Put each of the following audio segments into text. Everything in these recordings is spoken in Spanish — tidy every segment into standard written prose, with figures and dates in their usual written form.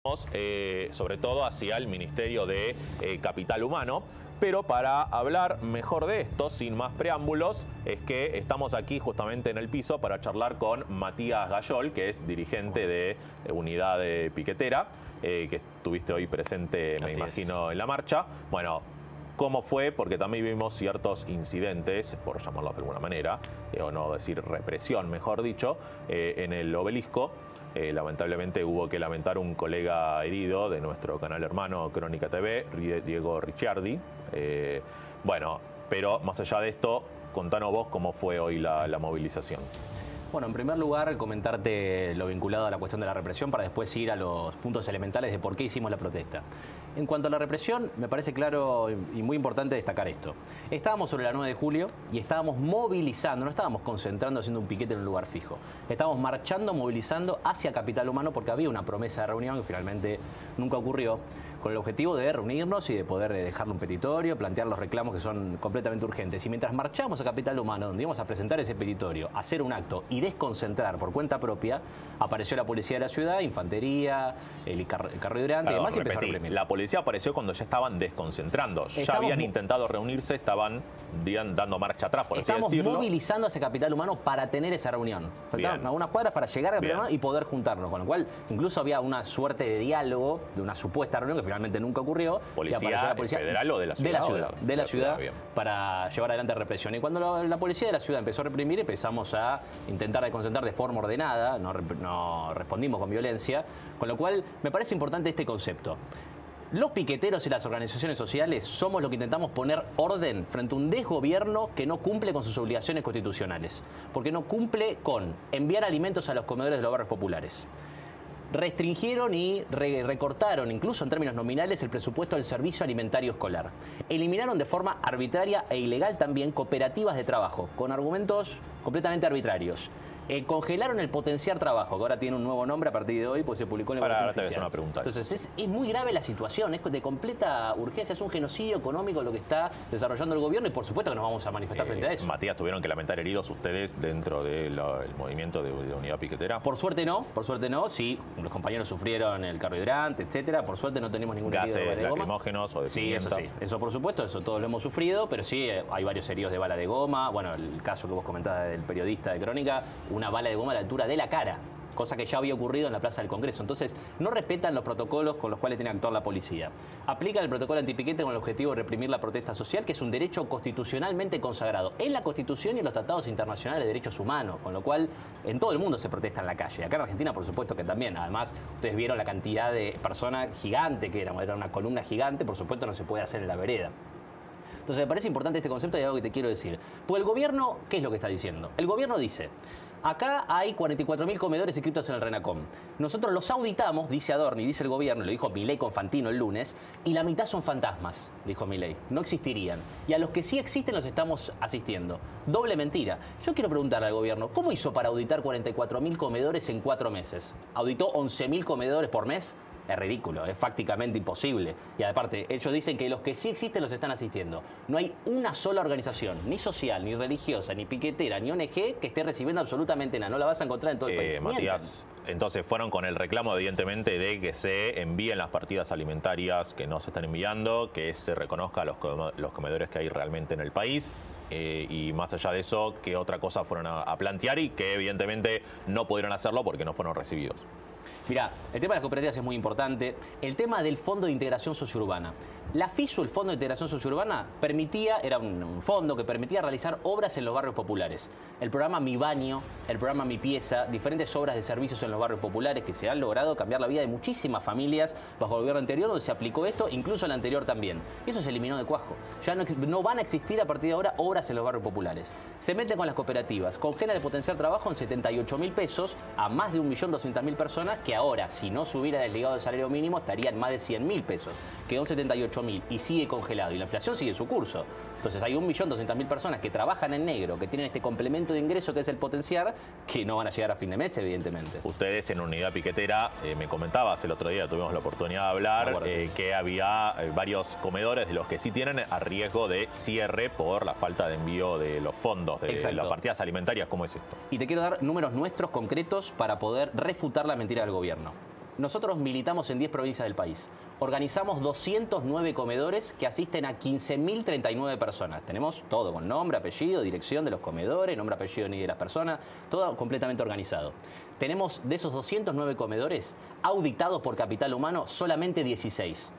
Sobre todo hacia el Ministerio de Capital Humano. Pero para hablar mejor de esto, sin más preámbulos, es que estamos aquí justamente en el piso para charlar con Matías Gayol, que es dirigente de Unidad Piquetera, que estuviste hoy presente, me imagino, en la marcha. Bueno, ¿cómo fue? Porque también vimos ciertos incidentes, por llamarlos de alguna manera, o no decir represión, mejor dicho, en el Obelisco. Lamentablemente hubo que lamentar un colega herido de nuestro canal hermano Crónica TV, Diego Ricciardi. Bueno, pero más allá de esto, contanos vos cómo fue hoy la movilización. Bueno, en primer lugar, comentarte lo vinculado a la cuestión de la represión para después ir a los puntos elementales de por qué hicimos la protesta. En cuanto a la represión, me parece claro y muy importante destacar esto. Estábamos sobre la 9 de julio y estábamos movilizando, no estábamos concentrando haciendo un piquete en un lugar fijo. Estábamos marchando, movilizando hacia Capital Humano porque había una promesa de reunión que finalmente nunca ocurrió, con el objetivo de reunirnos y de poder dejarle un petitorio, plantear los reclamos que son completamente urgentes. Y mientras marchamos a Capital Humano, donde íbamos a presentar ese petitorio, hacer un acto y desconcentrar por cuenta propia, apareció la policía de la ciudad, infantería, el carro hidrante y demás, y empezó a reprimir. La policía apareció cuando ya estaban desconcentrando. Ya habían intentado reunirse, estaban dando marcha atrás, por así decirlo. Estamos movilizando hacia Capital Humano para tener esa reunión. Faltaban algunas cuadras para llegar a Capital Humano y poder juntarnos, con lo cual incluso había una suerte de diálogo, de una supuesta reunión que finalmente nunca ocurrió. ¿Policía federal o de la ciudad? De la ciudad, para llevar adelante represión. Y cuando la policía de la ciudad empezó a reprimir, empezamos a intentar desconcentrar de forma ordenada, no respondimos con violencia, con lo cual me parece importante este concepto. Los piqueteros y las organizaciones sociales somos los que intentamos poner orden frente a un desgobierno que no cumple con sus obligaciones constitucionales, porque no cumple con enviar alimentos a los comedores de los barrios populares. Restringieron y recortaron, incluso en términos nominales, el presupuesto del servicio alimentario escolar. Eliminaron de forma arbitraria e ilegal también cooperativas de trabajo, con argumentos completamente arbitrarios. Congelaron el potenciar trabajo, que ahora tiene un nuevo nombre a partir de hoy, pues se publicó en el boletín oficial. Una pregunta. Entonces es muy grave la situación, es de completa urgencia, es un genocidio económico lo que está desarrollando el gobierno y por supuesto que nos vamos a manifestar frente a eso. Matías, ¿tuvieron que lamentar heridos ustedes dentro del movimiento de Unidad Piquetera? Por suerte no, sí, los compañeros sufrieron el carro hidrante, etcétera, por suerte no tenemos ningún herido de bala de goma. Lacrimógenos o de pimienta. Sí, eso por supuesto, eso todos lo hemos sufrido, pero sí hay varios heridos de bala de goma, bueno, el caso que vos comentabas del periodista de Crónica, una bala de goma a la altura de la cara, cosa que ya había ocurrido en la Plaza del Congreso. Entonces, no respetan los protocolos con los cuales tiene que actuar la policía. Aplican el protocolo antipiquete con el objetivo de reprimir la protesta social, que es un derecho constitucionalmente consagrado en la Constitución y en los tratados internacionales de derechos humanos, con lo cual en todo el mundo se protesta en la calle. Acá en Argentina, por supuesto que también. Además, ustedes vieron la cantidad de personas gigante que era una columna gigante, por supuesto no se puede hacer en la vereda. Entonces, me parece importante este concepto y algo que te quiero decir. Pues el gobierno, ¿qué es lo que está diciendo? El gobierno dice: acá hay 44.000 comedores inscritos en el RENACOM. Nosotros los auditamos, dice Adorni, dice el gobierno, lo dijo Milei con Fantino el lunes, y la mitad son fantasmas, dijo Milei, no existirían. Y a los que sí existen los estamos asistiendo. Doble mentira. Yo quiero preguntarle al gobierno, ¿cómo hizo para auditar 44.000 comedores en 4 meses? ¿Auditó 11.000 comedores por mes? Es ridículo, es prácticamente imposible. Y aparte, ellos dicen que los que sí existen los están asistiendo. No hay una sola organización, ni social, ni religiosa, ni piquetera, ni ONG, que esté recibiendo absolutamente nada. No la vas a encontrar en todo el país. Matías, entonces fueron con el reclamo, evidentemente, de que se envíen las partidas alimentarias que no se están enviando, que se reconozca los comedores que hay realmente en el país. Y más allá de eso, ¿qué otra cosa fueron a plantear y que evidentemente no pudieron hacerlo porque no fueron recibidos? Mirá, el tema de las cooperativas es muy importante. El tema del Fondo de Integración Sociourbana. La FISU, el Fondo de Integración Sociourbana, era un fondo que permitía realizar obras en los barrios populares. El programa Mi Baño, el programa Mi Pieza, diferentes obras de servicios en los barrios populares que se han logrado cambiar la vida de muchísimas familias bajo el gobierno anterior, donde se aplicó esto, incluso el anterior también. Y eso se eliminó de cuajo. Ya no van a existir a partir de ahora obras en los barrios populares. Se meten con las cooperativas, congela el potencial trabajo en 78.000 pesos a más de 1.200.000 personas, que ahora, si no se hubiera desligado el salario mínimo, estarían más de 100.000 pesos. Quedó 78.000 y sigue congelado y la inflación sigue su curso. Entonces hay 1.200.000 personas que trabajan en negro, que tienen este complemento de ingreso que es el potenciar, que no van a llegar a fin de mes, evidentemente. Ustedes en Unidad Piquetera, me comentabas el otro día, tuvimos la oportunidad de hablar, que había varios comedores de los que sí tienen a riesgo de cierre por la falta de envío de los fondos, de las partidas alimentarias. ¿Cómo es esto? Y te quiero dar números nuestros concretos para poder refutar la mentira del gobierno. nosotros militamos en 10 provincias del país. Organizamos 209 comedores que asisten a 15.039 personas. Tenemos todo con nombre, apellido, dirección de los comedores, nombre, apellido ni de las personas, todo completamente organizado. Tenemos de esos 209 comedores auditados por Capital Humano solamente 16.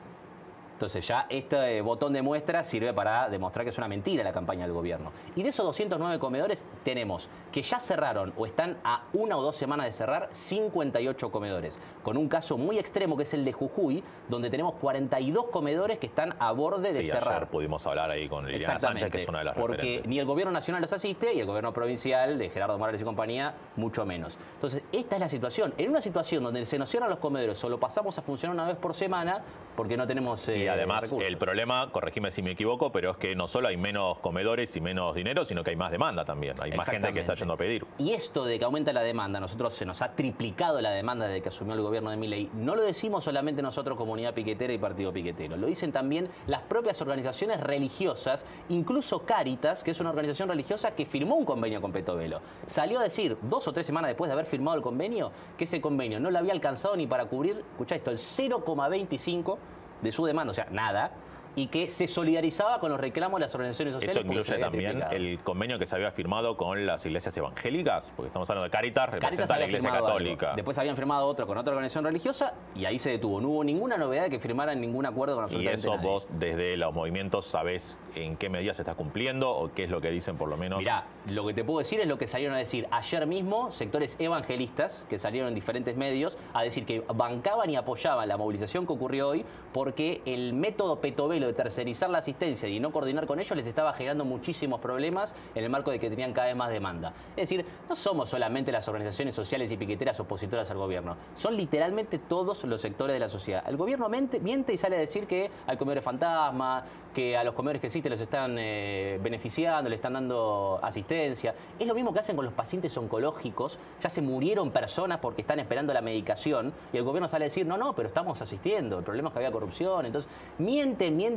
Entonces ya este botón de muestra sirve para demostrar que es una mentira la campaña del gobierno. Y de esos 209 comedores tenemos que ya cerraron o están a 1 o 2 semanas de cerrar 58 comedores. Con un caso muy extremo que es el de Jujuy, donde tenemos 42 comedores que están a borde de cerrar. Ayer pudimos hablar ahí con Liliana Sánchez, que es una de las porque referentes. Ni el gobierno nacional los asiste y el gobierno provincial de Gerardo Morales y compañía mucho menos. Entonces esta es la situación. En una situación donde se nos cierran los comedores o lo pasamos a funcionar una vez por semana porque no tenemos y además recursos. El problema, corregime si me equivoco, pero es que no solo hay menos comedores y menos dinero, sino que hay más demanda también. Hay más gente que está yendo a pedir. Y esto de que aumenta la demanda, nosotros se nos ha triplicado la demanda desde que asumió el gobierno de Milei. No lo decimos solamente nosotros, Comunidad Piquetera y Partido Piquetero. Lo dicen también las propias organizaciones religiosas, incluso Cáritas, que es una organización religiosa que firmó un convenio con Petovelo. Salió a decir 2 o 3 semanas después de haber firmado el convenio que ese convenio no le había alcanzado ni para cubrir, escuchá esto, el 0,25 de su demanda, o sea, nada, y que se solidarizaba con los reclamos de las organizaciones sociales. Eso incluye también el convenio que se había firmado con las iglesias evangélicas, porque estamos hablando de Cáritas, representa a la Iglesia Católica. Algo. Después habían firmado otro con otra organización religiosa y ahí se detuvo. No hubo ninguna novedad de que firmaran ningún acuerdo con absolutamente nadie. Y eso nadie. vos desde los movimientos sabés en qué medida se está cumpliendo o qué es lo que dicen por lo menos. Mirá, lo que te puedo decir es lo que salieron a decir ayer mismo sectores evangelistas que salieron en diferentes medios a decir que bancaban y apoyaban la movilización que ocurrió hoy porque el método Petovelo de tercerizar la asistencia y no coordinar con ellos les estaba generando muchísimos problemas en el marco de que tenían cada vez más demanda. Es decir, no somos solamente las organizaciones sociales y piqueteras opositoras al gobierno, son literalmente todos los sectores de la sociedad. El gobierno miente y sale a decir que hay comedores fantasma, que a los comedores que existen los están beneficiando, le están dando asistencia. Es lo mismo que hacen con los pacientes oncológicos. Ya se murieron personas porque están esperando la medicación y el gobierno sale a decir, no, pero estamos asistiendo, el problema es que había corrupción. Entonces, mienten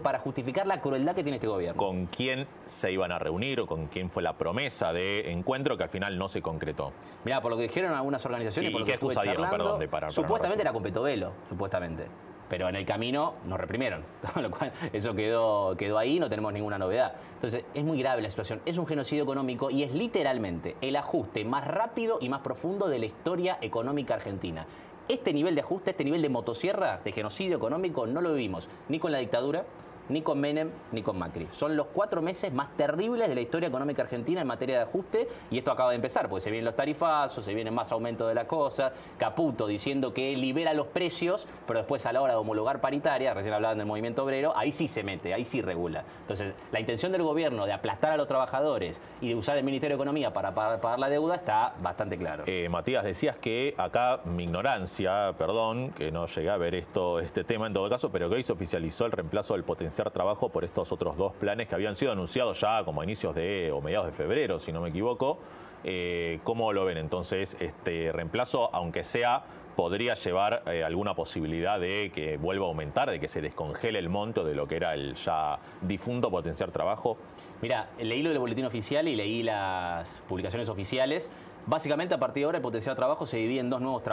para justificar la crueldad que tiene este gobierno. ¿Con quién se iban a reunir o con quién fue la promesa de encuentro que al final no se concretó? Mirá, por lo que dijeron algunas organizaciones... ¿Y qué excusa dieron, perdón, de parar? Supuestamente era con Petovelo, supuestamente. Pero en el camino nos reprimieron, con lo cual eso quedó ahí, no tenemos ninguna novedad. Entonces, es muy grave la situación, es un genocidio económico y es literalmente el ajuste más rápido y más profundo de la historia económica argentina. Este nivel de ajuste, este nivel de motosierra, de genocidio económico, no lo vivimos ni con la dictadura, ni con Menem, ni con Macri. Son los 4 meses más terribles de la historia económica argentina en materia de ajuste y esto acaba de empezar, porque se vienen los tarifazos, se viene más aumento de la cosa, Caputo diciendo que libera los precios, pero después a la hora de homologar paritaria, recién hablaban del movimiento obrero, ahí sí se mete, ahí sí regula. Entonces, la intención del gobierno de aplastar a los trabajadores y de usar el Ministerio de Economía para pagar la deuda está bastante claro. Matías, decías que acá mi ignorancia, perdón, que no llegué a ver este tema en todo caso, pero que hoy se oficializó el reemplazo del potencial trabajo por estos otros 2 planes que habían sido anunciados ya como a inicios o mediados de febrero, si no me equivoco. ¿Cómo lo ven entonces este reemplazo, aunque sea, podría llevar alguna posibilidad de que vuelva a aumentar, de que se descongele el monto de lo que era el ya difunto potenciar trabajo? Mira, leí lo del boletín oficial y leí las publicaciones oficiales. Básicamente, a partir de ahora, el potencial trabajo se divide en 2 nuevos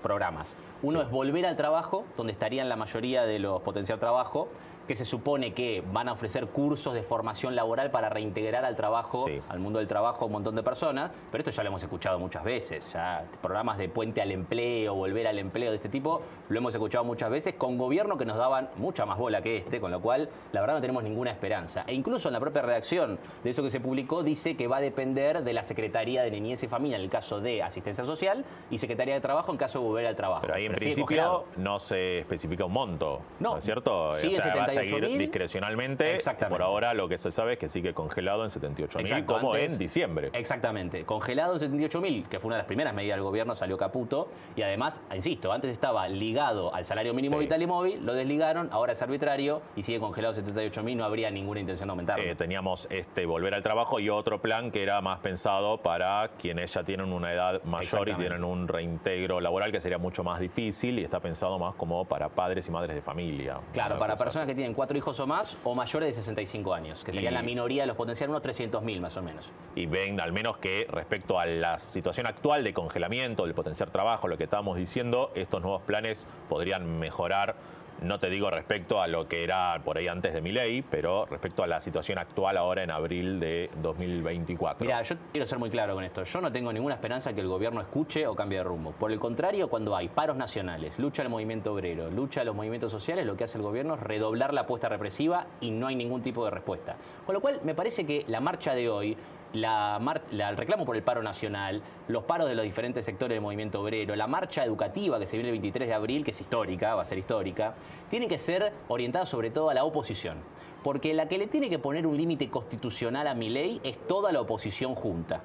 programas. Uno es volver al trabajo, donde estarían la mayoría de los potencial trabajo, que se supone que van a ofrecer cursos de formación laboral para reintegrar al trabajo, al mundo del trabajo, a un montón de personas, pero esto ya lo hemos escuchado muchas veces, ya programas de puente al empleo, volver al empleo de este tipo, lo hemos escuchado muchas veces con gobiernos que nos daban mucha más bola que este, con lo cual la verdad no tenemos ninguna esperanza. E incluso en la propia redacción de eso que se publicó dice que va a depender de la Secretaría de Niñez y Familia en el caso de Asistencia Social y Secretaría de Trabajo en caso de volver al trabajo. Pero ahí en principio no se especifica un monto, ¿no es cierto? Sigue o sea, va a seguir discrecionalmente. Exactamente. Por ahora lo que se sabe es que sigue congelado en 78.000, como en diciembre. Exactamente, congelado en 78.000, que fue una de las primeras medidas del gobierno, salió Caputo, y además, insisto, antes estaba ligado al salario mínimo vital y móvil, lo desligaron, ahora es arbitrario y sigue congelado en 78.000, no habría ninguna intención de aumentarlo. Teníamos volver al trabajo y otro plan que era más pensado para quienes ya tienen una edad mayor y tienen un reintegro laboral que sería mucho más difícil y está pensado más como para padres y madres de familia. Claro, para personas que tienen tienen 4 hijos o más o mayores de 65 años, que serían la minoría de los potenciales, unos 300.000 más o menos. Y ven al menos que respecto a la situación actual de congelamiento, del potenciar trabajo, lo que estábamos diciendo, estos nuevos planes podrían mejorar. No te digo respecto a lo que era por ahí antes de Milei, pero respecto a la situación actual ahora en abril de 2024. Mira, yo quiero ser muy claro con esto. Yo no tengo ninguna esperanza que el gobierno escuche o cambie de rumbo. Por el contrario, cuando hay paros nacionales, lucha del movimiento obrero, lucha de los movimientos sociales, lo que hace el gobierno es redoblar la apuesta represiva y no hay ningún tipo de respuesta. Con lo cual, me parece que la marcha de hoy, el reclamo por el paro nacional, los paros de los diferentes sectores del movimiento obrero, la marcha educativa que se viene el 23 de abril, que es histórica, va a ser histórica, tienen que ser orientadas sobre todo a la oposición. Porque la que le tiene que poner un límite constitucional a Milei es toda la oposición junta.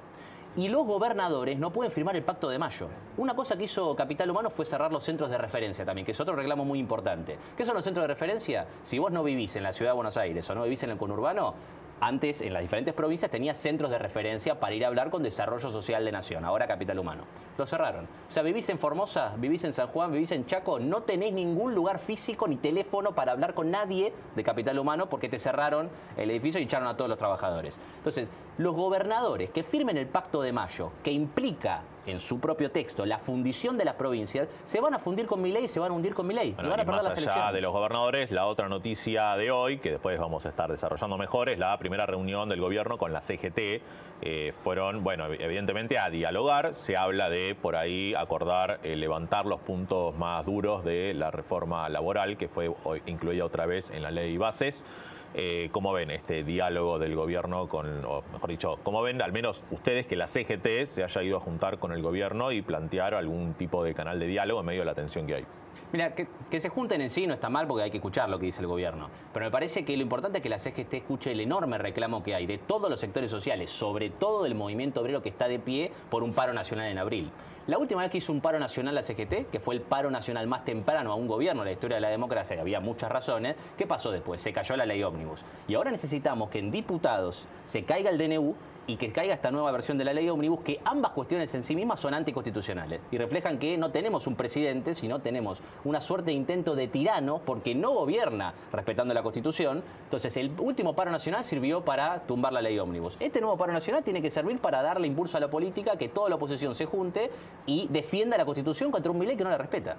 Y los gobernadores no pueden firmar el Pacto de Mayo. Una cosa que hizo Capital Humano fue cerrar los centros de referencia también, que es otro reclamo muy importante. ¿Qué son los centros de referencia? Si vos no vivís en la ciudad de Buenos Aires o no vivís en el conurbano, antes, en las diferentes provincias, tenía centros de referencia para ir a hablar con desarrollo social de nación. Ahora Capital Humano. Lo cerraron. O sea, vivís en Formosa, vivís en San Juan, vivís en Chaco, no tenés ningún lugar físico ni teléfono para hablar con nadie de Capital Humano porque te cerraron el edificio y echaron a todos los trabajadores. Entonces, los gobernadores que firmen el Pacto de Mayo, que implica en su propio texto la fundición de las provincias, se van a fundir con Milei y se van a hundir con Milei. Bueno, van a perder más las allá elecciones. de los gobernadores, la otra noticia de hoy, que después vamos a estar desarrollando mejor, es la primera reunión del gobierno con la CGT. Fueron, bueno, evidentemente a dialogar. Se habla de, por ahí, acordar levantar los puntos más duros de la reforma laboral, que fue hoy incluida otra vez en la ley Bases. ¿Cómo ven este diálogo del gobierno con, o mejor dicho, cómo ven al menos ustedes que la CGT se haya ido a juntar con el gobierno y plantear algún tipo de canal de diálogo en medio de la tensión que hay? Mira, que se junten en sí no está mal porque hay que escuchar lo que dice el gobierno. Pero me parece que lo importante es que la CGT escuche el enorme reclamo que hay de todos los sectores sociales, sobre todo del movimiento obrero que está de pie por un paro nacional en abril. La última vez que hizo un paro nacional la CGT, que fue el paro nacional más temprano a un gobierno en la historia de la democracia, que había muchas razones, ¿qué pasó después? Se cayó la ley ómnibus. Y ahora necesitamos que en diputados se caiga el DNU y que caiga esta nueva versión de la ley ómnibus, que ambas cuestiones en sí mismas son anticonstitucionales y reflejan que no tenemos un presidente, sino tenemos una suerte de intento de tirano porque no gobierna respetando la Constitución. Entonces el último paro nacional sirvió para tumbar la ley ómnibus. Este nuevo paro nacional tiene que servir para darle impulso a la política, que toda la oposición se junte y defienda la Constitución contra un Milei que no la respeta.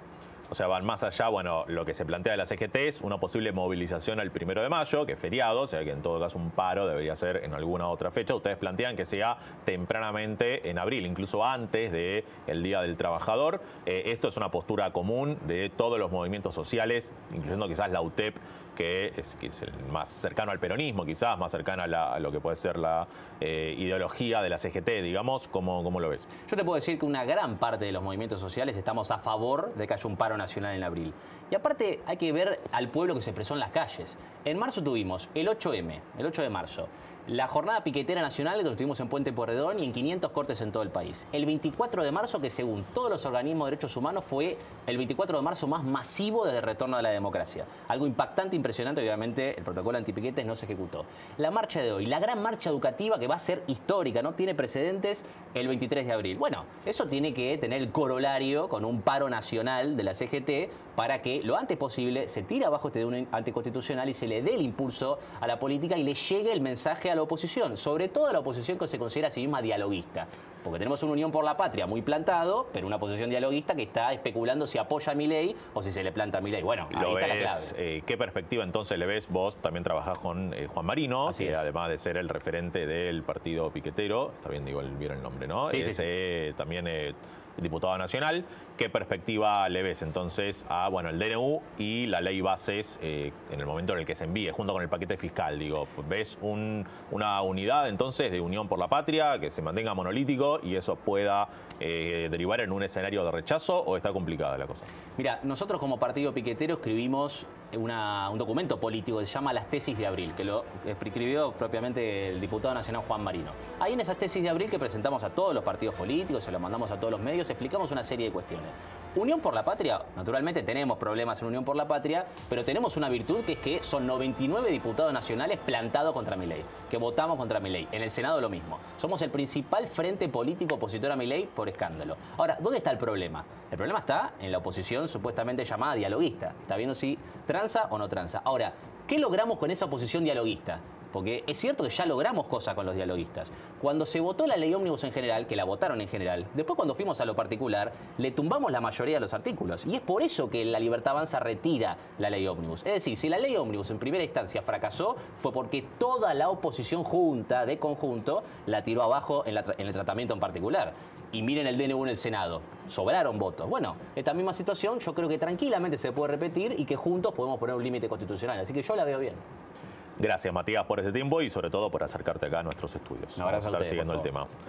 O sea, van más allá, bueno, lo que se plantea de la CGT es una posible movilización al 1 de mayo, que es feriado, o sea que en todo caso un paro debería ser en alguna otra fecha. Ustedes plantean que sea tempranamente en abril, incluso antes del Día del Trabajador. Esto es una postura común de todos los movimientos sociales, incluyendo quizás la UTEP, que es el más cercano al peronismo, quizás más cercano a lo que puede ser la ideología de la CGT, digamos. ¿Cómo lo ves? Yo te puedo decir que una gran parte de los movimientos sociales estamos a favor de que haya un paro nacional en abril. Y aparte hay que ver al pueblo que se expresó en las calles. En marzo tuvimos el 8M, el 8 de marzo. La jornada piquetera nacional que tuvimos en Puente Porredón y en 500 cortes en todo el país. El 24 de marzo, que según todos los organismos de derechos humanos fue el 24 de marzo más masivo desde el retorno a la democracia. Algo impactante, impresionante, obviamente el protocolo antipiquetes no se ejecutó. La marcha de hoy, la gran marcha educativa que va a ser histórica, no tiene precedentes, el 23 de abril. Bueno, eso tiene que tener el corolario con un paro nacional de la CGT para que lo antes posible se tire abajo este de un anticonstitucional y se le dé el impulso a la política y le llegue el mensaje a la oposición, sobre todo a la oposición que se considera a sí misma dialoguista. Porque tenemos una Unión por la Patria muy plantado, pero una oposición dialoguista que está especulando si apoya a Milei o si se le planta a Milei. Bueno, ahí está la clave. ¿Qué perspectiva entonces le ves? Vos también trabajás con Juan Marino, Así que es. además de ser el referente del partido piquetero, está bien, digo bien el nombre, ¿no? Sí, sí. También diputado nacional. ¿Qué perspectiva le ves entonces a el DNU y la ley Bases en el momento en el que se envíe, junto con el paquete fiscal? Digo, ¿ves una unidad entonces de Unión por la Patria que se mantenga monolítico y eso pueda derivar en un escenario de rechazo, o está complicada la cosa? Mira, nosotros como partido piquetero escribimos un documento político que se llama Las Tesis de Abril, que lo escribió propiamente el diputado nacional Juan Marino. Ahí en esas tesis de abril que presentamos a todos los partidos políticos, se lo mandamos a todos los medios, explicamos una serie de cuestiones. Unión por la Patria, naturalmente tenemos problemas en Unión por la Patria, pero tenemos una virtud que es que son 99 diputados nacionales plantados contra Milei, que votamos contra Milei. En el Senado lo mismo. Somos el principal frente político opositor a Milei por escándalo. Ahora, ¿dónde está el problema? El problema está en la oposición supuestamente llamada dialoguista. Está viendo si tranza o no tranza. Ahora, ¿Qué logramos con esa oposición dialoguista? Porque es cierto que ya logramos cosas con los dialoguistas. Cuando se votó la ley ómnibus en general, que la votaron en general, después cuando fuimos a lo particular, le tumbamos la mayoría de los artículos. Y es por eso que la Libertad Avanza retira la ley ómnibus. Es decir, si la ley ómnibus en primera instancia fracasó, fue porque toda la oposición junta, de conjunto, la tiró abajo en el tratamiento en particular. Y miren el DNU en el Senado, sobraron votos. Bueno, esta misma situación yo creo que tranquilamente se puede repetir y que juntos podemos poner un límite constitucional. Así que yo la veo bien. Gracias, Matías, por este tiempo y sobre todo por acercarte acá a nuestros estudios. Un abrazo Vamos a estar a ustedes, siguiendo el por favor. tema.